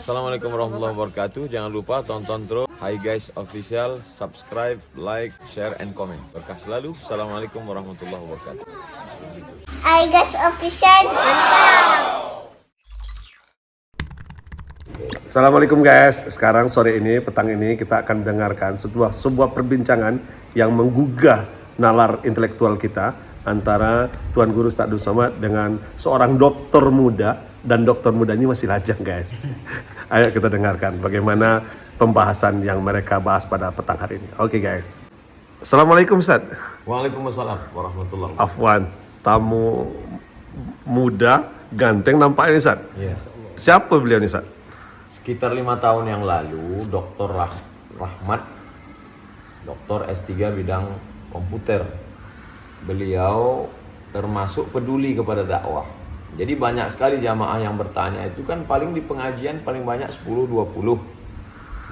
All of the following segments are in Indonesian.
Assalamualaikum warahmatullahi wabarakatuh. Jangan lupa tonton terus Hi Guys Official, subscribe, like, share, and comment. Berkah selalu. Assalamualaikum warahmatullahi wabarakatuh. Hi guys, official, mantap. Assalamualaikum guys. Sekarang sore ini, petang ini kita akan mendengarkan sebuah perbincangan yang menggugah nalar intelektual kita antara Tuan Guru Ustaz Abdul Somad dengan seorang dokter muda, dan dokter mudanya masih lajang guys. Ayo kita dengarkan bagaimana pembahasan yang mereka bahas pada petang hari ini. Oke guys. Assalamualaikum Ustaz. Waalaikumsalam warahmatullahi wabarakatuh. Afwan, tamu muda, ganteng nampaknya Ustaz. Iya. Siapa beliau nih Ustaz? Sekitar 5 tahun yang lalu, Dr. Rahmat, dokter S3 bidang komputer. Beliau termasuk peduli kepada dakwah. Jadi banyak sekali jamaah yang bertanya, itu kan paling di pengajian paling banyak 10-20.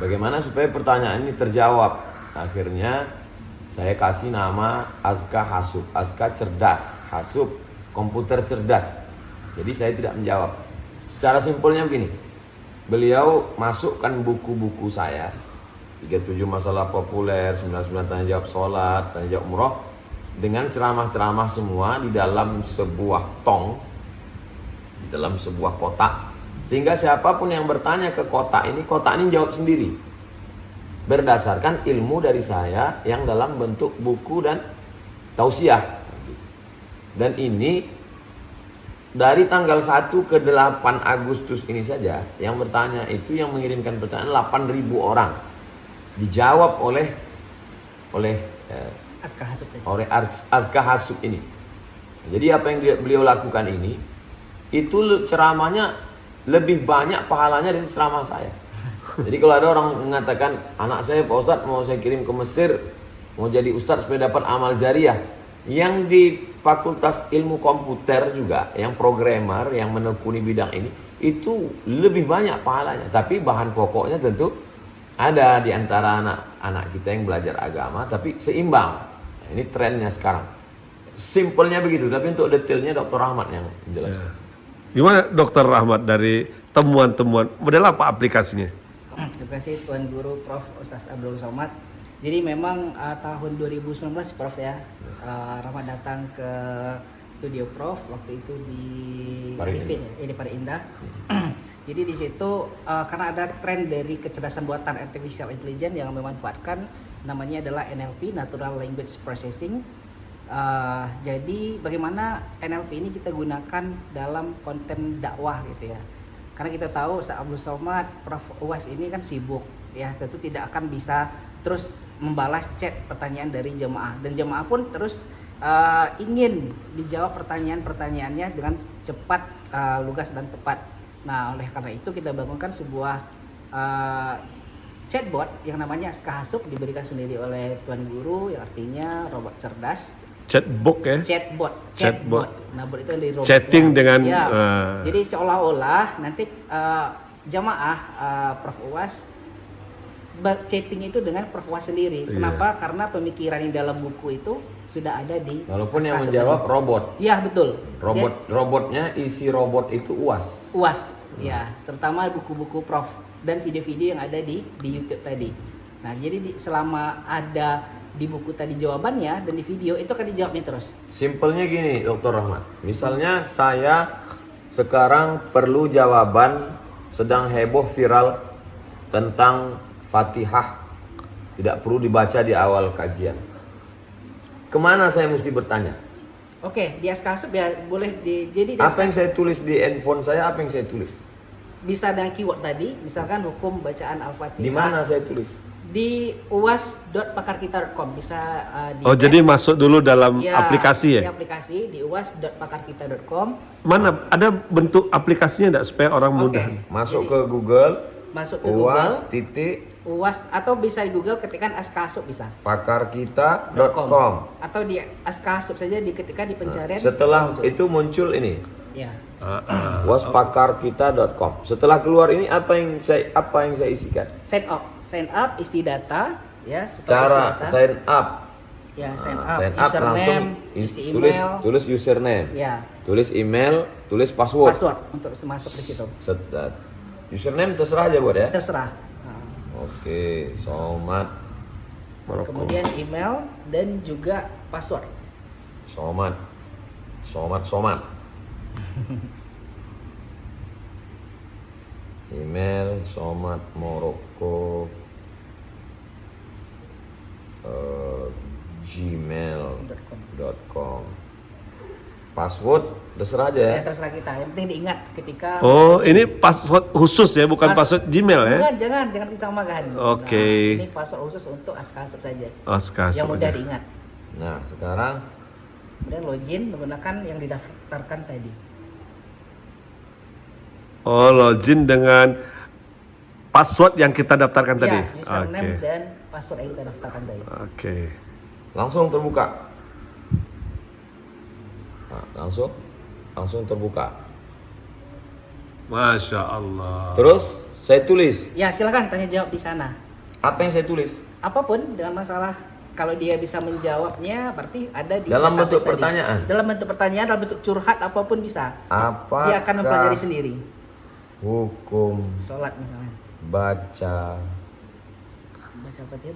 Bagaimana supaya pertanyaan ini terjawab? Akhirnya saya kasih nama Azka Hasub, Azka cerdas, Hasub komputer cerdas. Jadi saya tidak menjawab. Secara simpelnya begini, beliau masukkan buku-buku saya, 37 masalah populer, 99 tanya jawab sholat, tanya jawab umroh, dengan ceramah-ceramah semua di dalam sebuah tong, di dalam sebuah kotak, sehingga siapapun yang bertanya ke kotak ini jawab sendiri berdasarkan ilmu dari saya yang dalam bentuk buku dan tausiah. Dan ini dari tanggal 1 ke 8 Agustus ini saja yang bertanya itu, yang mengirimkan pertanyaan 8.000 orang, dijawab oleh Azka Hasub ini. Jadi apa yang beliau lakukan ini, itu ceramahnya lebih banyak pahalanya dari ceramah saya. Jadi kalau ada orang mengatakan, anak saya Pak Ustadz mau saya kirim ke Mesir, mau jadi Ustadz supaya dapat amal jariah, yang di Fakultas Ilmu Komputer juga, yang programmer, yang menekuni bidang ini, itu lebih banyak pahalanya. Tapi bahan pokoknya tentu ada di antara anak-anak kita yang belajar agama, tapi seimbang. Nah, ini trennya sekarang. Simpelnya begitu, tapi untuk detailnya Dr. Rahmat yang menjelaskan. Gimana Dokter Rahmat dari temuan-temuan, model apa aplikasinya? Terima kasih Tuan Guru Prof. Ustaz Abdul Somad. Jadi memang tahun 2019 Prof ya, Rahmat datang ke studio Prof waktu itu di Arifin ya, di Pari Indah. Jadi di situ karena ada tren dari kecerdasan buatan artificial intelligence yang memanfaatkan namanya adalah NLP, Natural Language Processing. Jadi bagaimana NLP ini kita gunakan dalam konten dakwah gitu ya. Karena kita tahu Ustaz Abdul Somad, Prof. Uwas ini kan sibuk ya, tentu tidak akan bisa terus membalas chat pertanyaan dari jemaah, dan jemaah pun terus ingin dijawab pertanyaan-pertanyaannya dengan cepat, lugas dan tepat. Nah, oleh karena itu kita bangunkan sebuah chatbot yang namanya Azka Hasub, diberikan sendiri oleh Tuan Guru, yang artinya robot cerdas. Chatbot ya? Chatbot. Nah, bot itu dari robotnya. Chatting dengan ya. Jadi seolah-olah nanti jamaah Prof. Uwas chatting itu dengan Prof. Uwas sendiri. Iya. Kenapa? Karena pemikiran yang dalam buku itu sudah ada di Walaupun yang menjawab robot. Iya, betul. Robotnya isi robot itu Uwas. Ya, terutama buku-buku Prof dan video-video yang ada di YouTube tadi. Nah, jadi selama ada di buku tadi jawabannya dan di video itu akan dijawabnya terus. Simpelnya gini, Dr. Rahmat. Misalnya saya sekarang perlu jawaban, sedang heboh viral tentang Fatihah, tidak perlu dibaca di awal kajian. Kemana saya mesti bertanya? Oke, di Azka Hasub ya boleh jadi apa yang saya tulis di handphone saya, apa yang saya tulis? Bisa dengan keyword tadi, misalkan hukum bacaan Al-Fatihah. Di mana saya tulis? Di uwas.pakarkita.com bisa jadi masuk dulu dalam aplikasi ya? Di aplikasi di uwas.pakarkita.com. Mana ada bentuk aplikasinya enggak supaya orang mudah? Masuk ke Google. Uwas titik Uwas, atau bisa di Google ketikkan Azka Hasub bisa. pakarkita.com. Atau di Azka Hasub saja ketika di pencarian. Setelah itu muncul ini. Ya. waspakarkita.com. Setelah keluar ini apa yang saya isikan? Sign up, isi data ya. Cara data. sign up. Ya, sign up Username, langsung isi email. tulis username. Ya. Tulis email, tulis password. Untuk masuk di situ. Username terserah aja buat ya. terserah. Nah, Oke, Somad Maroko. kemudian email dan juga password. Somad. Email Somad Moroko gmail.com. Password terserah aja ya. Ya terserah kita. Yang penting diingat ketika Oh, ini password khusus ya, bukan password Gmail ya? Bukan, jangan disamakan. Oke. Nah, ini password khusus untuk Askahasup saja. Aska Yang mudah diingat. Nah, sekarang Kemudian login menggunakan yang didaftarkan tadi. Oh, login dengan password yang kita daftarkan tadi. Ya, username Oke. dan password yang kita daftarkan tadi. Oke. langsung terbuka. Nah, langsung terbuka. Masya Allah. Terus saya tulis. Ya, silakan tanya jawab di sana. Apa yang saya tulis? Apapun dengan masalah, kalau dia bisa menjawabnya berarti ada di Dalam database bentuk tadi. pertanyaan? Dalam bentuk pertanyaan, dalam bentuk curhat apapun bisa. Apakah Dia akan mempelajari sendiri. hukum Sholat misalnya. baca Baca apa dia?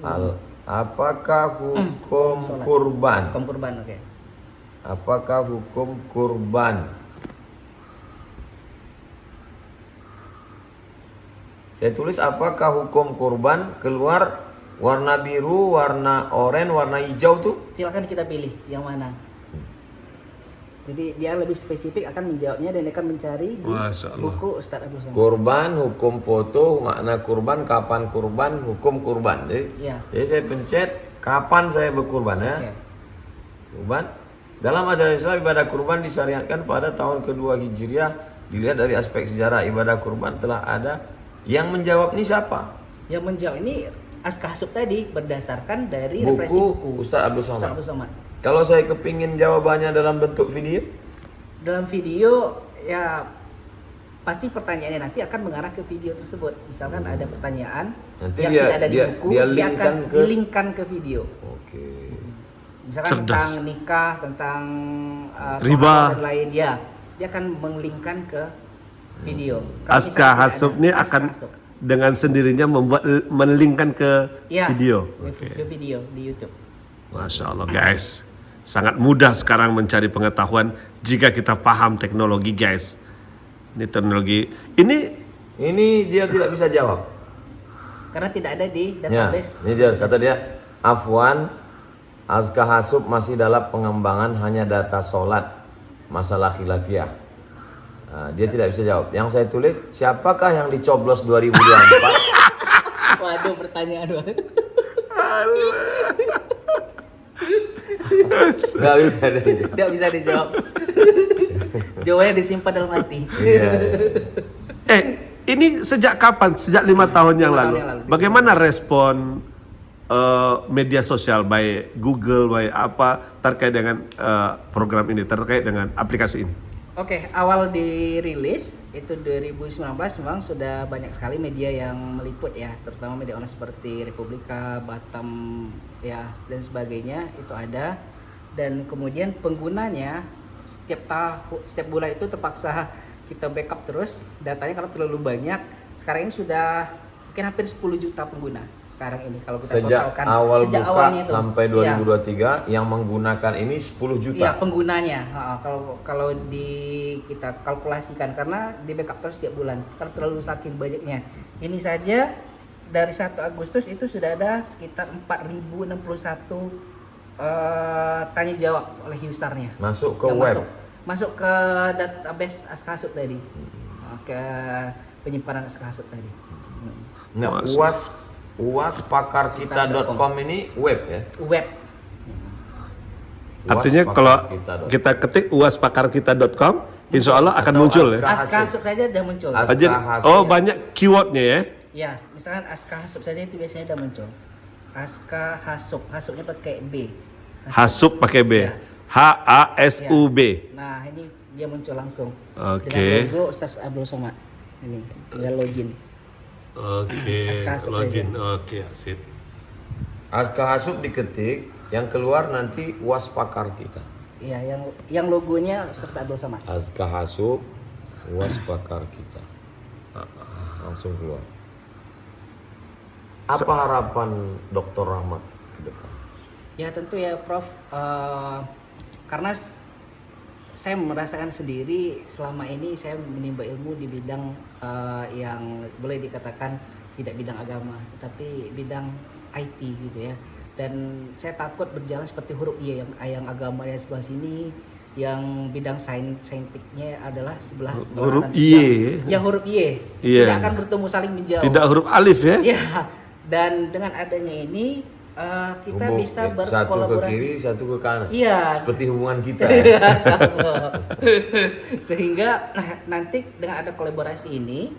apakah hukum Sholat. kurban? Hukum kurban, oke. Apakah hukum kurban? Saya tulis apakah hukum kurban, keluar warna biru, warna oranye, warna hijau tuh. Silakan kita pilih yang mana. Jadi dia lebih spesifik akan menjawabnya dan dia akan mencari di Masya Allah. buku Ustadz Abdul Somad. Kurban, hukum foto, makna kurban, kapan kurban, hukum kurban. Iya. Jadi saya pencet kapan saya berkurban ya. Oke. Kurban. Dalam ajaran Islam ibadah kurban disyariatkan pada tahun kedua Hijriah. Dilihat dari aspek sejarah ibadah kurban telah ada. Yang menjawab ini siapa? Yang menjawab ini Askahasup tadi berdasarkan dari referensi Buku Ustadz Abdul Ustadz Somad. Abdul Somad. Kalau saya kepingin jawabannya dalam bentuk video, Dalam video ya pasti pertanyaannya nanti akan mengarah ke video tersebut. Misalkan ada pertanyaan Nanti yang dia- tidak ada di dia- buku, dia dia akan linkkan ke- dilingkan ke video. oke. Misalkan Cerdas. tentang nikah, tentang Riba. sholat dan lain, ya dia akan menglingkan ke video. Kalau Aska misalnya Hasub tidak ini ada, akan Aska Hasub. dengan sendirinya membuat melingkan ke Ya, video. ke video di YouTube. Masya Allah guys, sangat mudah sekarang mencari pengetahuan jika kita paham teknologi guys. Ini teknologi, Ini dia tidak bisa jawab. Karena tidak ada di Ya, database. ini dia kata dia, Afwan, Azka Hasub masih dalam pengembangan hanya data sholat, masalah khilafiyah. Nah, dia tidak bisa jawab. Yang saya tulis, siapakah yang dicoblos 2024? Waduh, pertanyaan banget. Nggak bisa deh. Tidak bisa dijawab. Jawabannya disimpan dalam hati. Iya. ini sejak kapan? Sejak 5 tahun yang 5 tahun lalu. yang lalu. Bagaimana respon media sosial, baik Google, baik apa terkait dengan program ini, terkait dengan aplikasi ini? Oke, awal dirilis itu 2019 memang sudah banyak sekali media yang meliput ya, terutama media online seperti Republika, Batam ya dan sebagainya itu ada. Dan kemudian penggunanya setiap bulan itu terpaksa kita backup terus datanya karena terlalu banyak. Sekarang ini sudah mungkin hampir 10 juta pengguna sekarang ini kalau kita Sejak totalkan. awal Sejak buka awalnya itu. sampai Iya. 2023 yang menggunakan ini 10 juta. Iya, penggunanya. Kalau kita kalkulasikan karena di backup terus setiap bulan karena terlalu saking banyaknya. Ini saja dari 1 Agustus itu sudah ada sekitar 4061 tanya jawab oleh usernya. Masuk ke Yang web. Masuk ke database Askahasup tadi. Ke penyimpanan Askahasup tadi. Nah, Masuk. uaspakarkita.com ini web ya. Web. Artinya kalau uaspakarkita.com. kita ketik uaspakarkita.com, insya Allah akan muncul ya. Askahasup saja sudah muncul. Aska Jadi, Hasub. oh banyak keywordnya ya. Ya, misalkan Askahasup saja itu biasanya udah muncul. Askahasup, hasupnya pakai B. Hasub pakai B. Ya. HASUB. Nah, ini dia muncul langsung. Oke. Dengan logo Ustaz Abdul Somad. Ini, tinggal login. Oke. Hasub Login. aja. Oke, sip. Aska Hasub diketik, yang keluar nanti uaspakar kita. Iya, yang logonya Ustaz Abdul Somad. Aska Hasub, uaspakar kita. langsung keluar. Apa harapan Dr. Rahmat ke depan? Ya tentu ya Prof, karena saya merasakan sendiri selama ini saya menimba ilmu di bidang yang boleh dikatakan tidak bidang agama, tapi bidang IT gitu ya. Dan saya takut berjalan seperti huruf Y yang agamanya sebelah sini, yang bidang saintiknya adalah sebelah Huruf kanan. Y. Yang huruf Y Iya. tidak akan bertemu saling menjauh. Tidak huruf alif ya? Ya, dan dengan adanya ini kita Gembok, bisa satu ke berkolaborasi. kiri, satu ke kanan. Iya. Seperti hubungan kita. Sama. Sehingga nanti dengan ada kolaborasi ini,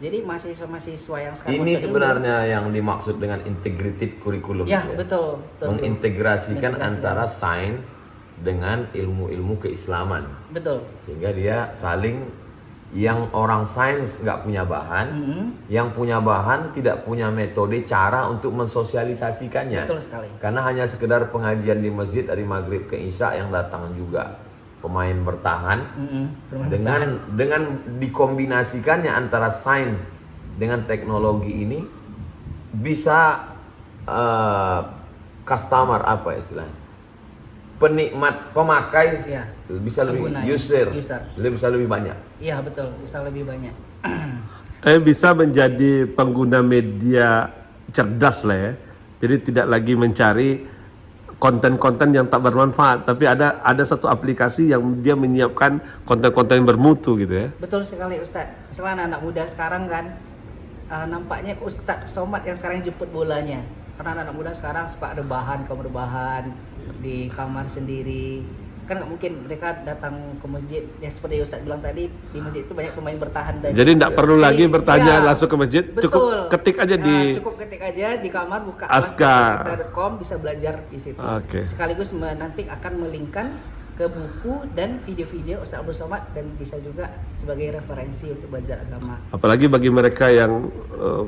jadi mahasiswa-mahasiswa yang sekarang Ini menuntut ilmu- sebenarnya yang dimaksud dengan integrated curriculum. Ya, gitu betul. Mengintegrasikan antara sains dengan ilmu-ilmu keislaman. Betul. Sehingga dia saling, yang orang sains nggak punya bahan, yang punya bahan tidak punya metode cara untuk mensosialisasikannya. Betul sekali. Karena hanya sekedar pengajian di masjid dari maghrib ke isya yang datang juga pemain bertahan. Dengan dikombinasikannya antara sains dengan teknologi ini bisa customer apa istilahnya, penikmat, pemakai Ya. bisa lebih Pengguna, user, user. bisa lebih banyak. Iya betul, bisa lebih banyak. Bisa menjadi pengguna media cerdas lah ya. Jadi tidak lagi mencari konten-konten yang tak bermanfaat, tapi ada satu aplikasi yang dia menyiapkan konten-konten yang bermutu gitu ya. Betul sekali Ustadz. Misalnya anak muda sekarang kan nampaknya Ustadz Somad yang sekarang jemput bolanya. Karena anak muda sekarang suka ada kamar rebahan di kamar sendiri. Kan nggak mungkin mereka datang ke masjid ya, seperti Ustadz bilang tadi, di masjid itu banyak pemain bertahan dan Jadi tidak perlu lagi bertanya langsung ke masjid, betul. cukup ketik aja Cukup ketik aja di kamar, buka Askar.com, bisa belajar di situ. Oke. Sekaligus nanti akan melingkan ke buku dan video-video Ustadz Abdul Somad, dan bisa juga sebagai referensi untuk belajar agama. Apalagi bagi mereka yang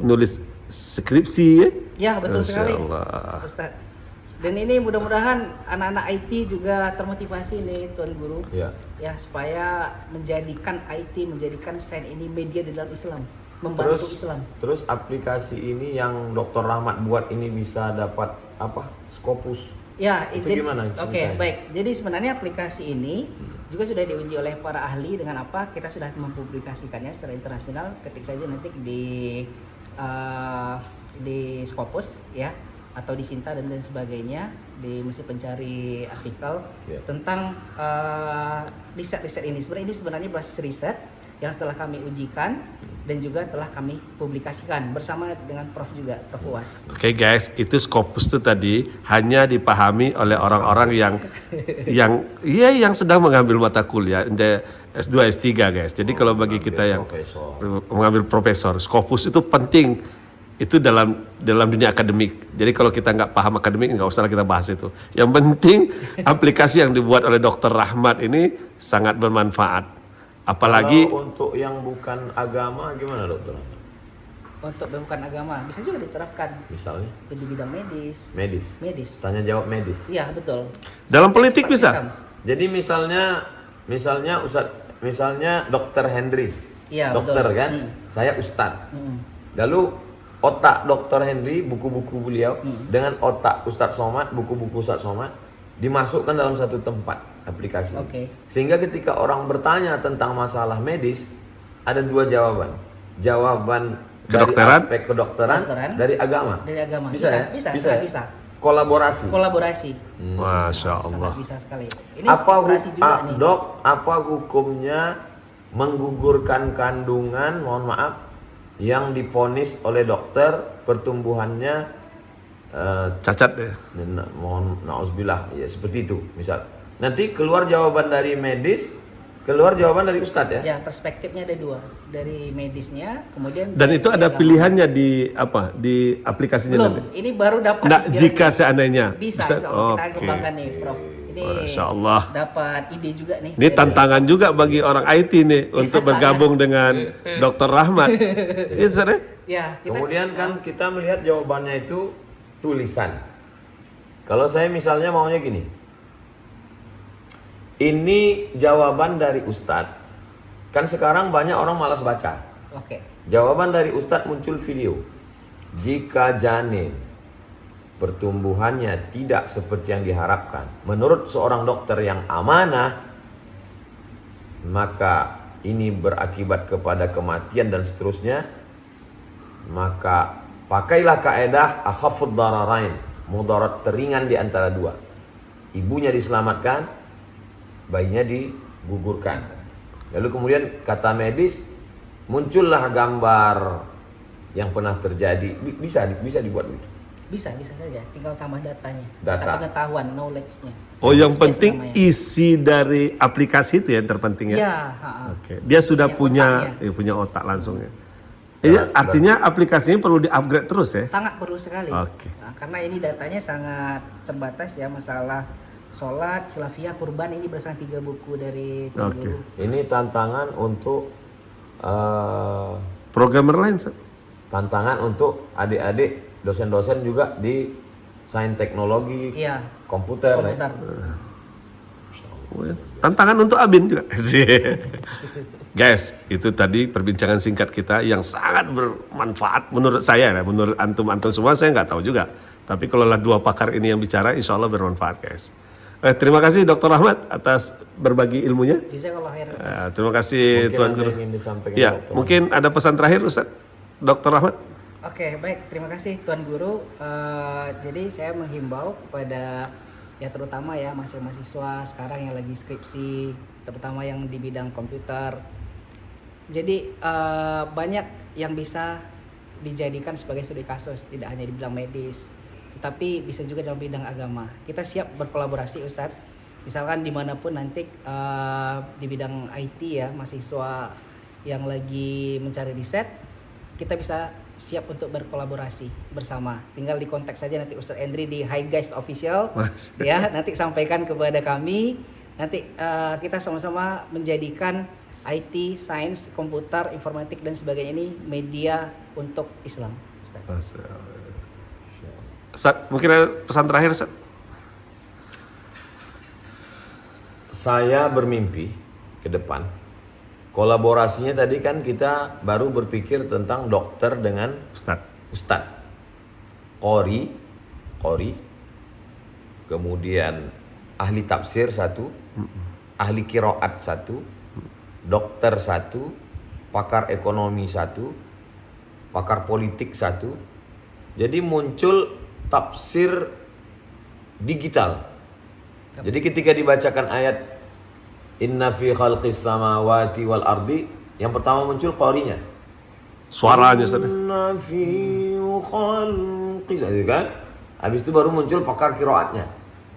nulis skripsi ya. Ya betul Masya sekali Allah. Ustadz. Dan ini mudah-mudahan anak-anak IT juga termotivasi nih Tuan Guru. Ya. Ya, supaya menjadikan IT, menjadikan sains ini media di dalam Islam, membantu Islam. Terus aplikasi ini yang Dr. Rahmat buat ini bisa dapat apa? Scopus. Ya, Itu gimana Oke, ceritanya? baik. Jadi sebenarnya aplikasi ini juga sudah diuji oleh para ahli dengan apa? Kita sudah mempublikasikannya secara internasional. Ketik saja nanti di Scopus ya, atau di Sinta dan sebagainya, di mesti pencari artikel tentang riset-riset ini. Sebenarnya ini basis riset yang telah kami ujikan dan juga telah kami publikasikan bersama dengan Prof juga, Prof UAS. Oke guys, itu Scopus itu tadi hanya dipahami oleh orang-orang yang sedang mengambil mata kuliah S2 S3 guys. Jadi kalau bagi kita yang mengambil profesor, Scopus itu penting. Itu dalam dunia akademik. Jadi kalau kita nggak paham akademik, nggak usah kita bahas itu. Yang penting aplikasi yang dibuat oleh Dr. Rahmat ini sangat bermanfaat. Apalagi kalau untuk yang bukan agama gimana dokter? Untuk bukan agama bisa juga diterapkan. Misalnya Di bidang medis. medis. Tanya jawab medis. Iya betul. dalam politik Expert bisa. system. Jadi misalnya Dokter Henry. Iya, dokter betul. kan? Saya Ustadz. Lalu otak Dr. Henry, buku-buku beliau, dengan otak Ustadz Somad, buku-buku Ustadz Somad, dimasukkan dalam satu tempat aplikasi. Oke. Sehingga ketika orang bertanya tentang masalah medis, ada dua jawaban. Jawaban Kedokteran. dari aspek kedokteran, dari agama. Dari agama. Bisa ya? Bisa. Kolaborasi. Masya Allah. Sangat bisa sekali. Ini Apa inspirasi juga nih. Dok, apa hukumnya menggugurkan kandungan, mohon maaf, yang divonis oleh dokter pertumbuhannya Cacat ya. mohon nauzubillah, ya seperti itu misal. Nanti keluar jawaban dari medis, keluar jawaban dari ustadz ya. Ya, perspektifnya ada dua, dari medisnya, kemudian Dan dari itu segi ada agama. pilihannya di aplikasinya Belum, nanti. ini baru dapat Nah, inspirasi. jika seandainya bisa insya Allah kita Oke. kembangkan nih Prof. Ini Masya Allah. dapat ide juga nih. Ini dari- tantangan juga bagi orang IT nih untuk sangat. bergabung dengan Dr. Rahmat. Itu ya? Ya, kita Kemudian kan kita melihat jawabannya itu tulisan. Kalau saya misalnya maunya gini, ini jawaban dari ustadz. Kan sekarang banyak orang malas baca. oke. Jawaban dari Ustadz muncul video. Jika janin pertumbuhannya tidak seperti yang diharapkan, menurut seorang dokter yang amanah, maka ini berakibat kepada kematian dan seterusnya, maka pakailah kaedah akhafud dararain, mudarat teringan di antara dua. Ibunya diselamatkan, bayinya digugurkan. Lalu kemudian kata medis, muncullah gambar yang pernah terjadi. Bisa dibuat begitu. Bisa saja, tinggal tambah datanya. Data. Pengetahuan, knowledge-nya. Oh, yang Space penting namanya. isi dari aplikasi itu yang terpenting ya. Iya, Oke. Dia sudah punya otak langsung ya. Iya, artinya aplikasinya perlu di-upgrade terus ya. sangat perlu sekali. Oke. Nah, karena ini datanya sangat terbatas ya, masalah sholat, khilafiyah, kurban, ini bersama 3 buku dari Tuan Oke. Guru. Ini tantangan untuk Programmer lain, Ustaz? tantangan untuk adik-adik dosen-dosen juga di sains teknologi Iya, komputer. Ya. komputer. Oh, ya. Tantangan untuk Abin juga. Guys, itu tadi perbincangan singkat kita yang sangat bermanfaat menurut saya ya. Menurut antum-antum semua saya nggak tahu juga. Tapi kalau lah 2 pakar ini yang bicara, insya Allah bermanfaat guys. Terima kasih Dr. Rahmat atas berbagi ilmunya. Jazakallahu khairan. Terima kasih Mungkin Tuan ada Guru. yang ingin disampaikan, Ya, Dr. mungkin ada pesan terakhir Ustaz Dr. Rahmat. Oke, baik. Terima kasih Tuan Guru. Jadi saya menghimbau kepada ya terutama ya mahasiswa sekarang yang lagi skripsi, terutama yang di bidang komputer. Jadi banyak yang bisa dijadikan sebagai studi kasus, tidak hanya di bidang medis, tetapi bisa juga dalam bidang agama. Kita siap berkolaborasi Ustadz. Misalkan dimanapun nanti di bidang IT ya, mahasiswa yang lagi mencari riset, kita bisa siap untuk berkolaborasi bersama. Tinggal di kontak saja nanti Ustadz Endri di Hi Guys Official ya, nanti sampaikan kepada kami. Nanti kita sama-sama menjadikan IT, sains, komputer, informatik dan sebagainya ini media untuk Islam. Ustaz. Ustaz, mungkin ada pesan terakhir Ustaz? Saya bermimpi ke depan. Kolaborasinya tadi kan kita baru berpikir tentang dokter dengan ustadz. Qori, kemudian ahli tafsir 1, ahli qiraat 1, dokter 1, pakar ekonomi 1, pakar politik 1. Jadi muncul tafsir digital. Jadi ketika dibacakan ayat Inna fi khalqis samawati wal ardi, yang pertama muncul qorinya. Suaranya Ustaz. Inna fi khalqis, kan? Habis itu baru muncul pakar qiraatnya.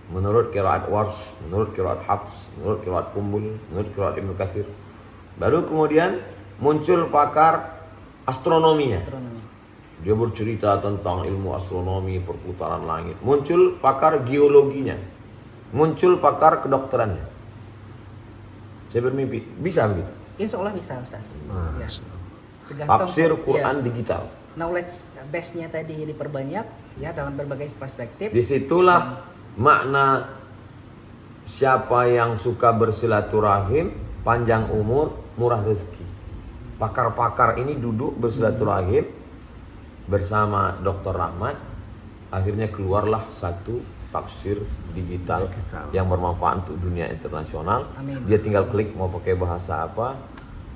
Menurut qiraat Warsh, menurut qiraat Hafs, menurut qiraat Kumbul, menurut qiraat Ibnu Katsir. Baru kemudian muncul pakar astronominya. Dia bercerita tentang ilmu astronomi, perputaran langit. Muncul pakar geologinya. Muncul pakar kedokterannya. Saya bermimpi, bisa begitu. Insya Allah bisa Ustaz. Ya. Tafsir Quran digital. Knowledge base-nya tadi diperbanyak ya dalam berbagai perspektif. Disitulah makna siapa yang suka bersilaturahim, panjang umur, murah rezeki. Pakar-pakar ini duduk bersilaturahim bersama Dr. Rahmat. Akhirnya keluarlah satu tafsir digital yang bermanfaat untuk dunia internasional. Amin. Dia tinggal klik mau pakai bahasa apa.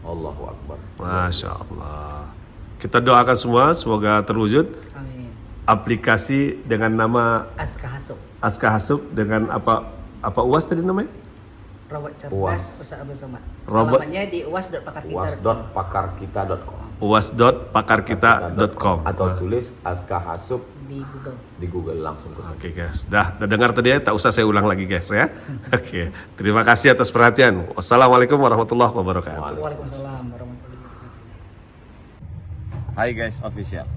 Allahu Akbar. Masya Allah. Kita doakan semua semoga terwujud. Amin. Aplikasi dengan nama Aska Hasub dengan apa UAS tadi namanya? Robot cerdas UAS. Ustaz Abdul Somad. Robot. Alamatnya di uas.pakarkita.com uas.pakarkita.com atau tulis Aska Hasub di Google. di Google langsung. Oke guys, udah dengar tadi ya, tak usah saya ulang lagi guys ya. Oke, terima kasih atas perhatian. Wassalamualaikum warahmatullahi wabarakatuh. Waalaikumsalam warahmatullahi wabarakatuh. Hi guys official.